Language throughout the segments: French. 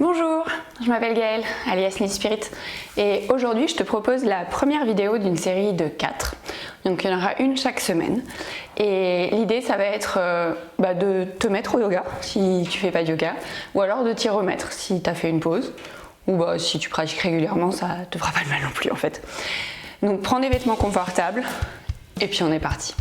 Bonjour, je m'appelle Gaëlle, alias Nid Spirit, et aujourd'hui je te propose la première vidéo d'une série de 4. Donc il y en aura une chaque semaine. Et l'idée ça va être de te mettre au yoga si tu fais pas de yoga, ou alors de t'y remettre si tu as fait une pause, ou si tu pratiques régulièrement, ça te fera pas de mal non plus en fait. Donc prends des vêtements confortables, et puis on est parti.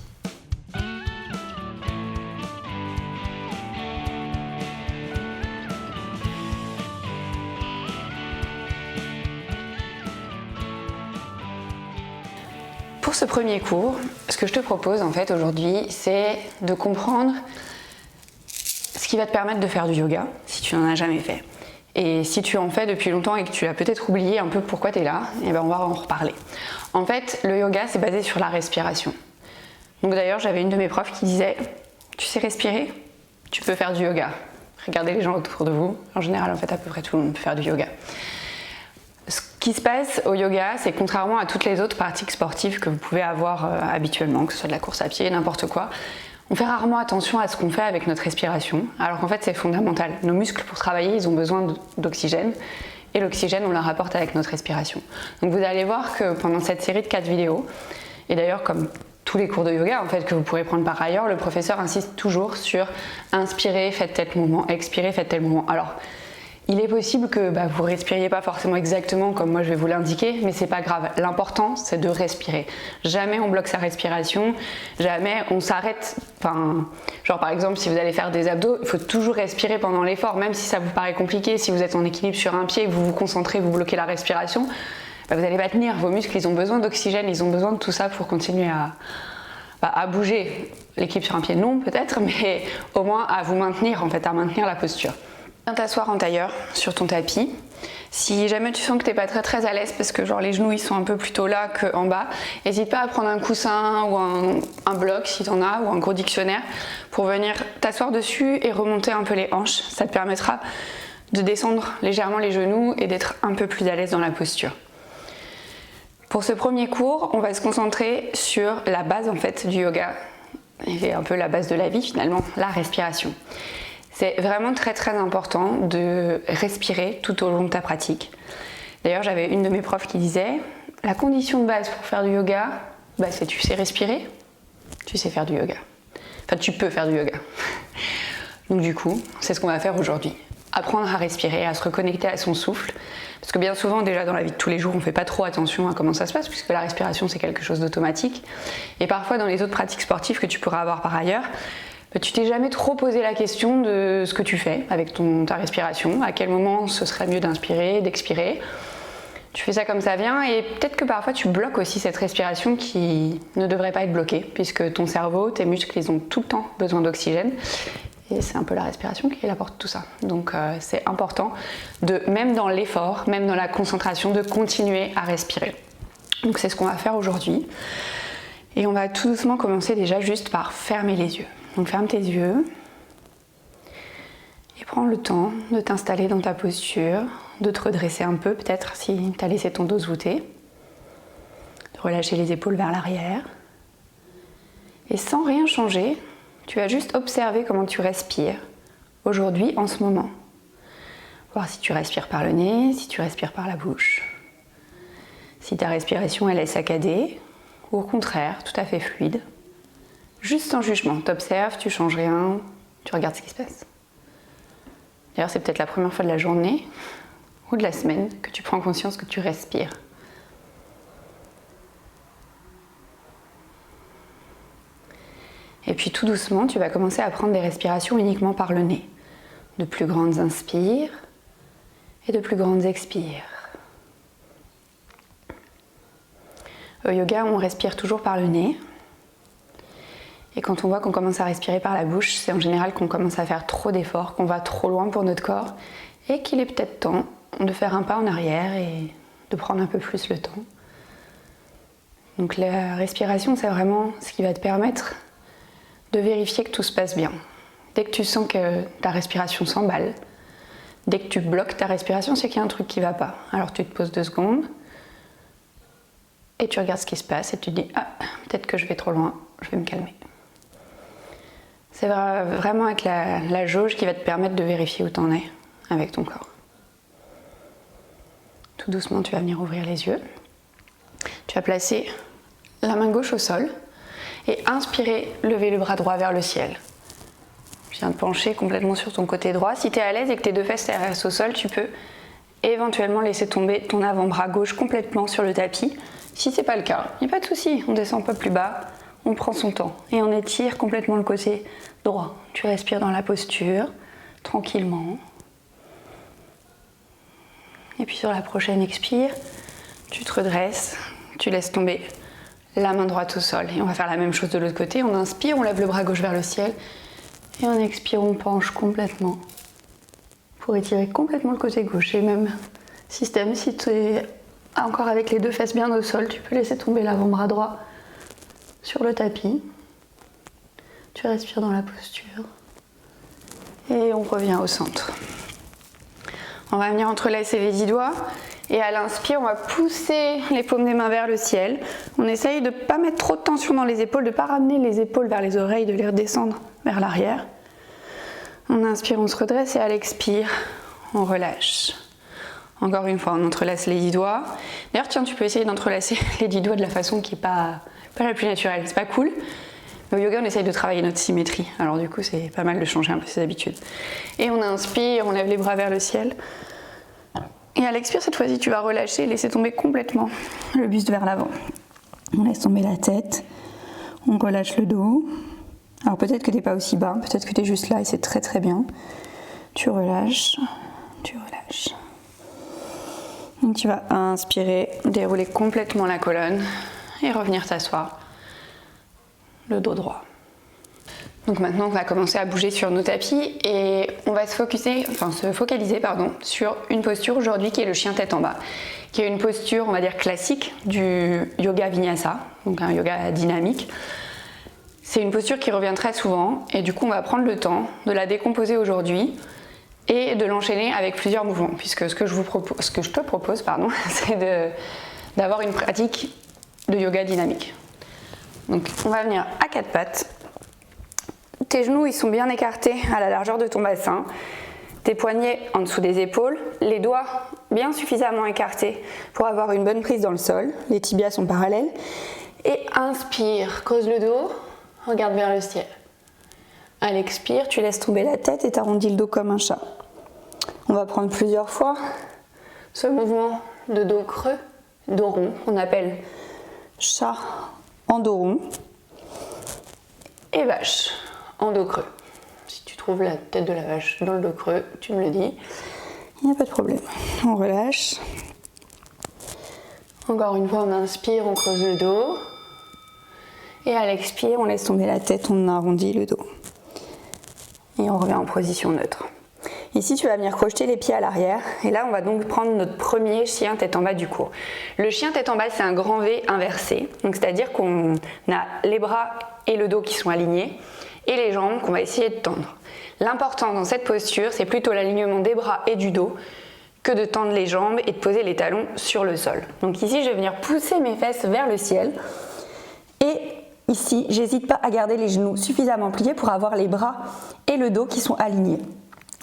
Pour ce premier cours, ce que je te propose en fait aujourd'hui, c'est de comprendre ce qui va te permettre de faire du yoga si tu n'en as jamais fait. Et si tu en fais depuis longtemps et que tu as peut-être oublié un peu pourquoi tu es là, on va en reparler. En fait, le yoga c'est basé sur la respiration. Donc d'ailleurs, j'avais une de mes profs qui disait « Tu sais respirer ? Tu peux faire du yoga. » Regardez les gens autour de vous. En général, en fait, à peu près tout le monde peut faire du yoga. Ce qui se passe au yoga, c'est contrairement à toutes les autres pratiques sportives que vous pouvez avoir habituellement, que ce soit de la course à pied, n'importe quoi, on fait rarement attention à ce qu'on fait avec notre respiration, alors qu'en fait c'est fondamental. Nos muscles pour travailler, ils ont besoin d'oxygène, et l'oxygène on le rapporte avec notre respiration. Donc vous allez voir que pendant cette série de 4 vidéos, et d'ailleurs comme tous les cours de yoga en fait que vous pourrez prendre par ailleurs, le professeur insiste toujours sur inspirer, faites tel mouvement, expirer, faites tel mouvement. Alors, il est possible que vous respiriez pas forcément exactement comme moi je vais vous l'indiquer, mais c'est pas grave. L'important c'est de respirer. Jamais on bloque sa respiration, jamais on s'arrête. Genre par exemple si vous allez faire des abdos, il faut toujours respirer pendant l'effort, même si ça vous paraît compliqué. Si vous êtes en équilibre sur un pied et que vous vous concentrez, vous bloquez la respiration, vous n'allez pas tenir. Vos muscles ils ont besoin d'oxygène, ils ont besoin de tout ça pour continuer à bouger. L'équilibre sur un pied non peut-être, mais au moins à vous maintenir en fait, à maintenir la posture. Viens t'asseoir en tailleur sur ton tapis. Si jamais tu sens que tu n'es pas très à l'aise parce que genre les genoux ils sont un peu plus tôt là qu'en bas, n'hésite pas à prendre un coussin ou un bloc si tu en as, ou un gros dictionnaire pour venir t'asseoir dessus et remonter un peu les hanches. Ça te permettra de descendre légèrement les genoux et d'être un peu plus à l'aise dans la posture. Pour ce premier cours, on va se concentrer sur la base en fait du yoga, et un peu la base de la vie finalement, la respiration. C'est vraiment très important de respirer tout au long de ta pratique. D'ailleurs, j'avais une de mes profs qui disait « La condition de base pour faire du yoga, c'est tu sais respirer, tu sais faire du yoga. » Enfin, tu peux faire du yoga. Donc du coup, c'est ce qu'on va faire aujourd'hui. Apprendre à respirer, à se reconnecter à son souffle. Parce que bien souvent, déjà dans la vie de tous les jours, on ne fait pas trop attention à comment ça se passe, puisque la respiration, c'est quelque chose d'automatique. Et parfois, dans les autres pratiques sportives que tu pourras avoir par ailleurs, tu t'es jamais trop posé la question de ce que tu fais avec ta respiration, à quel moment ce serait mieux d'inspirer, d'expirer. Tu fais ça comme ça vient et peut-être que parfois tu bloques aussi cette respiration qui ne devrait pas être bloquée puisque ton cerveau, tes muscles, ils ont tout le temps besoin d'oxygène et c'est un peu la respiration qui apporte tout ça. Donc c'est important même dans l'effort, même dans la concentration, de continuer à respirer. Donc c'est ce qu'on va faire aujourd'hui et on va tout doucement commencer déjà juste par fermer les yeux. Donc ferme tes yeux et prends le temps de t'installer dans ta posture, de te redresser un peu peut-être si tu as laissé ton dos se voûter, de relâcher les épaules vers l'arrière. Et sans rien changer, tu vas juste observer comment tu respires aujourd'hui, en ce moment. Voir si tu respires par le nez, si tu respires par la bouche. Si ta respiration elle est saccadée ou au contraire tout à fait fluide. Juste sans jugement, t'observes, tu changes rien, tu regardes ce qui se passe. D'ailleurs, c'est peut-être la première fois de la journée ou de la semaine que tu prends conscience que tu respires. Et puis tout doucement, tu vas commencer à prendre des respirations uniquement par le nez. De plus grandes inspires et de plus grandes expires. Au yoga, on respire toujours par le nez. Et quand on voit qu'on commence à respirer par la bouche, c'est en général qu'on commence à faire trop d'efforts, qu'on va trop loin pour notre corps et qu'il est peut-être temps de faire un pas en arrière et de prendre un peu plus le temps. Donc la respiration, c'est vraiment ce qui va te permettre de vérifier que tout se passe bien. Dès que tu sens que ta respiration s'emballe, dès que tu bloques ta respiration, c'est qu'il y a un truc qui ne va pas. Alors tu te poses 2 secondes et tu regardes ce qui se passe et tu te dis « Ah, peut-être que je vais trop loin, je vais me calmer ». C'est vraiment avec la jauge qui va te permettre de vérifier où tu en es avec ton corps. Tout doucement, tu vas venir ouvrir les yeux. Tu vas placer la main gauche au sol et inspirer, lever le bras droit vers le ciel. Tu viens de pencher complètement sur ton côté droit. Si tu es à l'aise et que tes deux fesses restent au sol, tu peux éventuellement laisser tomber ton avant-bras gauche complètement sur le tapis. Si c'est pas le cas, il n'y a pas de souci, on descend un peu plus bas, on prend son temps et on étire complètement le côté droit. Tu respires dans la posture, tranquillement. Et puis sur la prochaine expire, tu te redresses, tu laisses tomber la main droite au sol. Et on va faire la même chose de l'autre côté. On inspire, on lève le bras gauche vers le ciel. Et on expire, on penche complètement pour étirer complètement le côté gauche. Et même système, si tu es encore avec les deux fesses bien au sol, tu peux laisser tomber l'avant-bras droit sur le tapis. Tu respires dans la posture. Et on revient au centre. On va venir entrelacer les 10 doigts. Et à l'inspire, on va pousser les paumes des mains vers le ciel. On essaye de ne pas mettre trop de tension dans les épaules, de ne pas ramener les épaules vers les oreilles, de les redescendre vers l'arrière. On inspire, on se redresse et à l'expire, on relâche. Encore une fois, on entrelace les 10 doigts. D'ailleurs, tiens, tu peux essayer d'entrelacer les 10 doigts de la façon qui n'est pas la plus naturelle. C'est pas cool. Mais au yoga, on essaye de travailler notre symétrie. Alors du coup, c'est pas mal de changer un peu ses habitudes. Et on inspire, on lève les bras vers le ciel. Et à l'expire, cette fois-ci, tu vas relâcher, laisser tomber complètement le buste vers l'avant. On laisse tomber la tête, on relâche le dos. Alors peut-être que tu n'es pas aussi bas, peut-être que tu es juste là et c'est très très bien. Tu relâches, tu relâches. Donc tu vas inspirer, dérouler complètement la colonne et revenir t'asseoir, le dos droit. Donc maintenant, on va commencer à bouger sur nos tapis et on va se focaliser sur une posture aujourd'hui qui est le chien tête en bas, qui est une posture, on va dire, classique du yoga vinyasa, donc un yoga dynamique. C'est une posture qui revient très souvent et du coup, on va prendre le temps de la décomposer aujourd'hui et de l'enchaîner avec plusieurs mouvements, puisque ce que je te propose, c'est d'avoir une pratique de yoga dynamique. Donc, on va venir à quatre pattes. Tes genoux, ils sont bien écartés à la largeur de ton bassin. Tes poignets en dessous des épaules. Les doigts bien suffisamment écartés pour avoir une bonne prise dans le sol. Les tibias sont parallèles. Et inspire, creuse le dos, regarde vers le ciel. À l'expire, tu laisses tomber la tête et t'arrondis le dos comme un chat. On va prendre plusieurs fois ce mouvement de dos creux, dos rond, qu'on appelle chat en dos rond. Et vache en dos creux. Si tu trouves la tête de la vache dans le dos creux, tu me le dis. Il n'y a pas de problème. On relâche. Encore une fois, on inspire, on creuse le dos. Et à l'expire, on laisse tomber la tête, on arrondit le dos. Et on revient en position neutre. Ici, tu vas venir crocheter les pieds à l'arrière. Et là, on va donc prendre notre premier chien tête en bas du cours. Le chien tête en bas, c'est un grand V inversé. Donc, c'est-à-dire qu'on a les bras et le dos qui sont alignés et les jambes qu'on va essayer de tendre. L'important dans cette posture, c'est plutôt l'alignement des bras et du dos que de tendre les jambes et de poser les talons sur le sol. Donc ici, je vais venir pousser mes fesses vers le ciel. Et ici, j'hésite pas à garder les genoux suffisamment pliés pour avoir les bras et le dos qui sont alignés.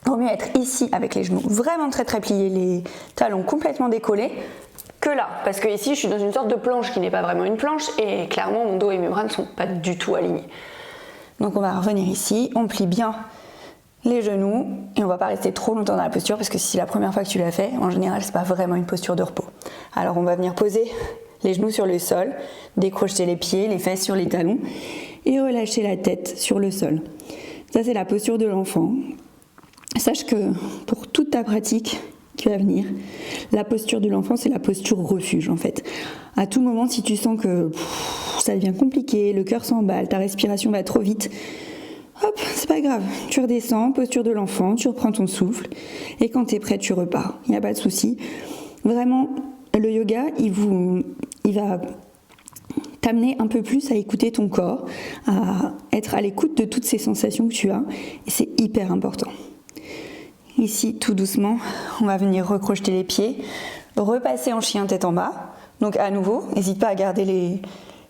Il vaut mieux être ici avec les genoux vraiment très très pliés, les talons complètement décollés, que là. Parce que ici, je suis dans une sorte de planche qui n'est pas vraiment une planche et clairement, mon dos et mes bras ne sont pas du tout alignés. Donc on va revenir ici, on plie bien les genoux et on va pas rester trop longtemps dans la posture parce que si c'est la première fois que tu l'as fait, en général c'est pas vraiment une posture de repos. Alors on va venir poser les genoux sur le sol, décrocher les pieds, les fesses sur les talons et relâcher la tête sur le sol. Ça c'est la posture de l'enfant. Sache que pour toute ta pratique qui va venir, la posture de l'enfant c'est la posture refuge en fait. À tout moment si tu sens que ça devient compliqué, le cœur s'emballe, ta respiration va trop vite, hop, c'est pas grave, tu redescends, posture de l'enfant, tu reprends ton souffle et quand tu es prêt, tu repars, il n'y a pas de souci. Vraiment, le yoga, il va t'amener un peu plus à écouter ton corps, à être à l'écoute de toutes ces sensations que tu as et c'est hyper important. Ici, tout doucement, on va venir recrocheter les pieds, repasser en chien tête en bas. Donc à nouveau, n'hésite pas à garder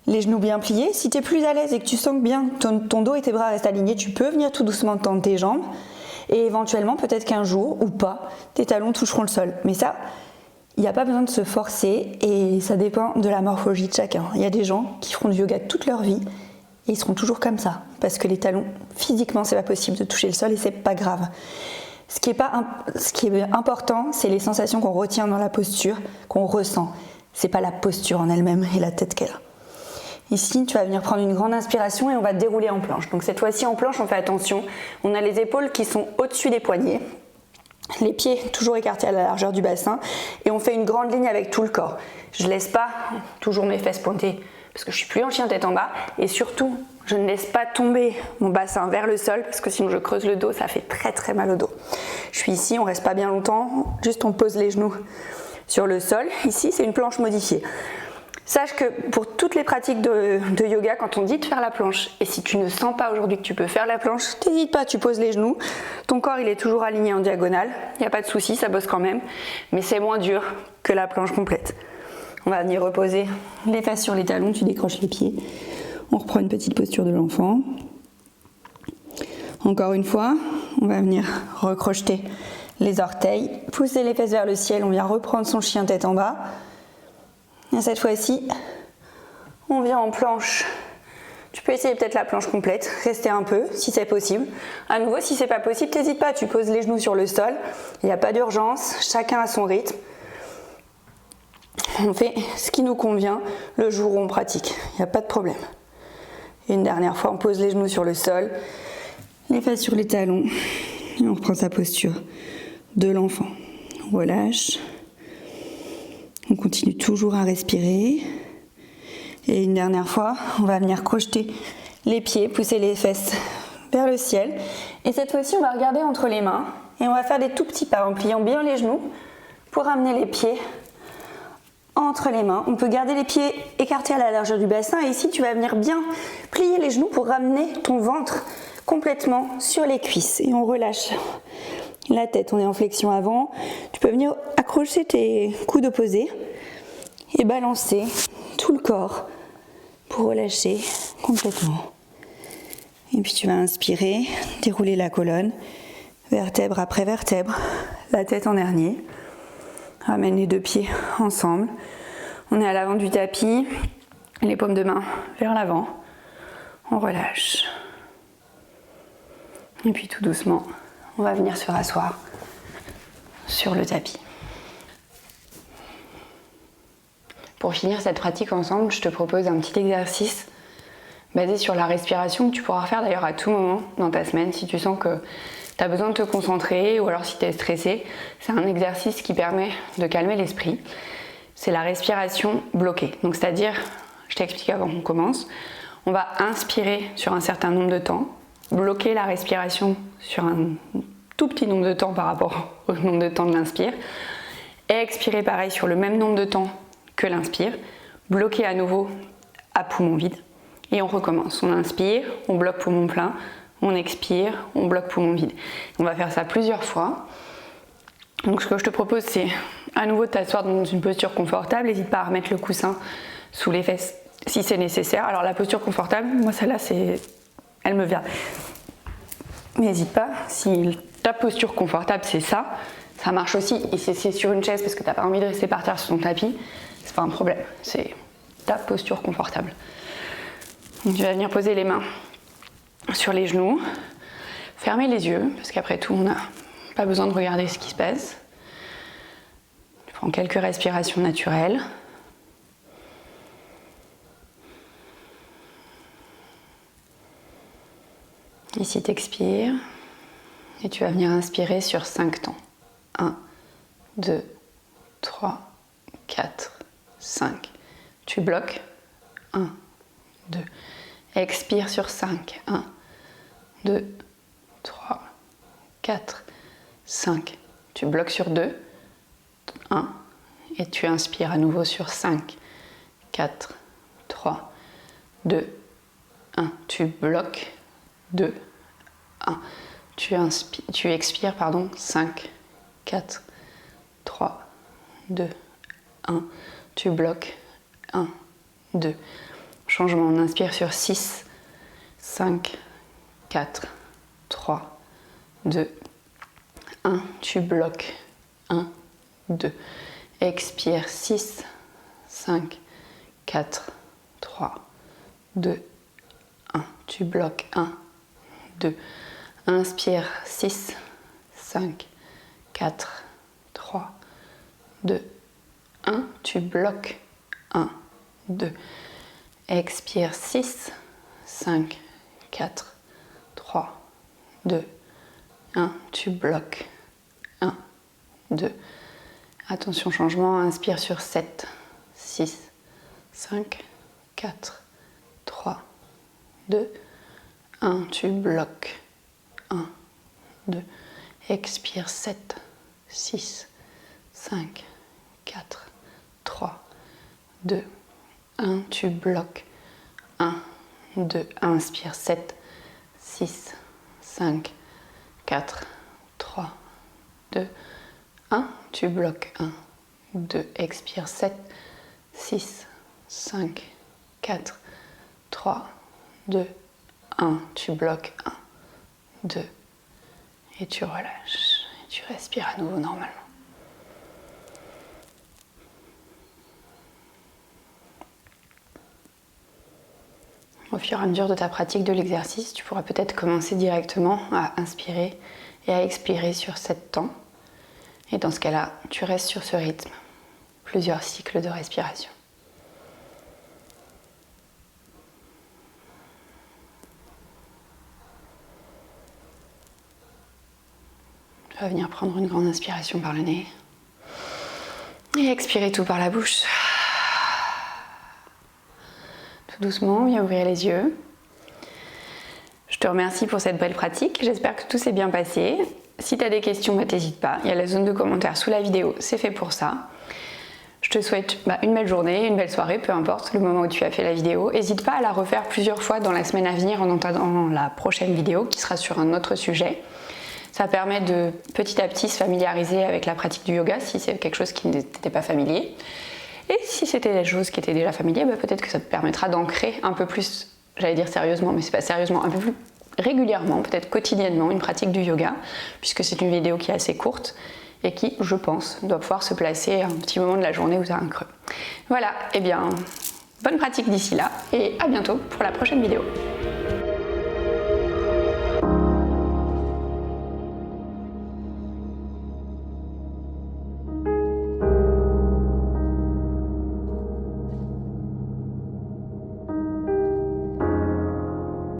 les genoux bien pliés. Si tu es plus à l'aise et que tu sens que bien ton dos et tes bras restent alignés, tu peux venir tout doucement tendre tes jambes. Et éventuellement, peut-être qu'un jour, ou pas, tes talons toucheront le sol. Mais ça, Il n'y a pas besoin de se forcer et ça dépend de la morphologie de chacun. Il y a des gens qui feront du yoga toute leur vie et ils seront toujours comme ça parce que les talons, physiquement, c'est pas possible de toucher le sol et c'est pas grave. Ce qui est important, c'est les sensations qu'on retient dans la posture, qu'on ressent. C'est pas la posture en elle-même et la tête qu'elle a. Ici, tu vas venir prendre une grande inspiration et on va dérouler en planche. Donc cette fois-ci en planche, on fait attention. On a les épaules qui sont au-dessus des poignets. Les pieds toujours écartés à la largeur du bassin et on fait une grande ligne avec tout le corps. Je laisse pas toujours mes fesses pointées parce que je suis plus en chien tête en bas et surtout je ne laisse pas tomber mon bassin vers le sol parce que sinon je creuse le dos, ça fait très très mal au dos. Je suis ici, on reste pas bien longtemps, juste on pose les genoux sur le sol. Ici c'est une planche modifiée. Sache que pour toutes les pratiques de yoga, quand on dit de faire la planche, et si tu ne sens pas aujourd'hui que tu peux faire la planche, n'hésite pas, tu poses les genoux, ton corps il est toujours aligné en diagonale, il n'y a pas de souci, ça bosse quand même, mais c'est moins dur que la planche complète. On va venir reposer les fesses sur les talons, tu décroches les pieds, on reprend une petite posture de l'enfant. Encore une fois, on va venir recrocheter les orteils, pousser les fesses vers le ciel, on vient reprendre son chien tête en bas. Et cette fois-ci, on vient en planche. Tu peux essayer peut-être la planche complète, rester un peu si c'est possible. À nouveau, si c'est pas possible, n'hésite pas, tu poses les genoux sur le sol. Il n'y a pas d'urgence, chacun a son rythme. On fait ce qui nous convient le jour où on pratique, il n'y a pas de problème. Une dernière fois, on pose les genoux sur le sol, les fesses sur les talons et on reprend sa posture de l'enfant. On relâche. On continue toujours à respirer. Et une dernière fois, on va venir crocheter les pieds, pousser les fesses vers le ciel. Et cette fois-ci, on va regarder entre les mains et on va faire des tout petits pas en pliant bien les genoux pour amener les pieds entre les mains. On peut garder les pieds écartés à la largeur du bassin et ici, tu vas venir bien plier les genoux pour ramener ton ventre complètement sur les cuisses. Et on relâche la tête, on est en flexion avant. Tu peux venir accrocher tes coudes opposés et balancer tout le corps pour relâcher complètement. Et puis tu vas inspirer, dérouler la colonne, vertèbre après vertèbre, la tête en dernier. Ramène les deux pieds ensemble. On est à l'avant du tapis, les paumes de main vers l'avant. On relâche. Et puis tout doucement, on va venir se rasseoir sur le tapis. Pour finir cette pratique ensemble, je te propose un petit exercice basé sur la respiration que tu pourras faire d'ailleurs à tout moment dans ta semaine si tu sens que tu as besoin de te concentrer ou alors si tu es stressé. C'est un exercice qui permet de calmer l'esprit. C'est la respiration bloquée. Donc c'est-à-dire, je t'explique avant qu'on commence, on va inspirer sur un certain nombre de temps, bloquer la respiration sur un tout petit nombre de temps par rapport au nombre de temps de l'inspire, et expirer pareil sur le même nombre de temps que l'inspire, bloquer à nouveau à poumon vide, et on recommence. On inspire, on bloque poumon plein, on expire, on bloque poumon vide. On va faire ça plusieurs fois. Donc ce que je te propose, c'est à nouveau de t'asseoir dans une posture confortable. N'hésite pas à remettre le coussin sous les fesses si c'est nécessaire. Alors la posture confortable, moi celle-là, elle me vient. Mais n'hésite pas, si ta posture confortable c'est ça marche aussi. Et si c'est sur une chaise parce que tu n'as pas envie de rester par terre sur ton tapis, c'est pas un problème. C'est ta posture confortable. Donc tu vas venir poser les mains sur les genoux, fermer les yeux, parce qu'après tout, on n'a pas besoin de regarder ce qui se passe. Tu prends quelques respirations naturelles. Ici, tu expires et tu vas venir inspirer sur 5 temps. 1, 2, 3, 4, 5. Tu bloques. 1, 2. Expire sur 5. 1, 2, 3, 4, 5. Tu bloques sur 2. 1. Et tu inspires à nouveau sur 5, 4, 3, 2, 1. Tu bloques. 2, 1. Tu expires, 5, 4, 3, 2, 1. Tu bloques. 1, 2. Changement, on inspire sur 6, 5, 4, 3, 2, 1. Tu bloques. 1, 2. Expire 6, 5, 4, 3, 2, 1. Tu bloques 1, 2. Inspire 6, 5, 4, 3, 2, 1. Tu bloques 1, 2. Expire 6, 5, 4, 3, 2, 1. Tu bloques 1, 2. Attention, changement. Inspire sur 7, 6, 5, 4, 3, 2, 1. Tu bloques 1, 2. Expire 7, 6, 5, 4, 3, 2, 1. Tu bloques 1, 2. Inspire 7, 6, 5, 4, 3, 2, 1. Tu bloques 1, 2. Expire 7, 6, 5, 4, 3, 2, 1. Tu bloques 1, 2. Et tu relâches. Et tu respires à nouveau normalement. Au fur et à mesure de ta pratique de l'exercice, tu pourras peut-être commencer directement à inspirer et à expirer sur 7 temps. Et dans ce cas-là, tu restes sur ce rythme, plusieurs cycles de respiration. Tu vas venir prendre une grande inspiration par le nez et expirer tout par la bouche. Tout doucement, viens ouvrir les yeux. Je te remercie pour cette belle pratique. J'espère que tout s'est bien passé. Si tu as des questions, t'hésites pas. Il y a la zone de commentaires sous la vidéo, c'est fait pour ça. Je te souhaite une belle journée, une belle soirée, peu importe le moment où tu as fait la vidéo. N'hésite pas à la refaire plusieurs fois dans la semaine à venir en entendant la prochaine vidéo qui sera sur un autre sujet. Ça permet de petit à petit se familiariser avec la pratique du yoga si c'est quelque chose qui n'était pas familier. Et si c'était des choses qui étaient déjà familières, peut-être que ça te permettra d'ancrer un peu plus, j'allais dire sérieusement, mais c'est pas sérieusement, un peu plus régulièrement, peut-être quotidiennement, une pratique du yoga, puisque c'est une vidéo qui est assez courte et qui, je pense, doit pouvoir se placer à un petit moment de la journée où tu as un creux. Voilà, et bien, bonne pratique d'ici là et à bientôt pour la prochaine vidéo.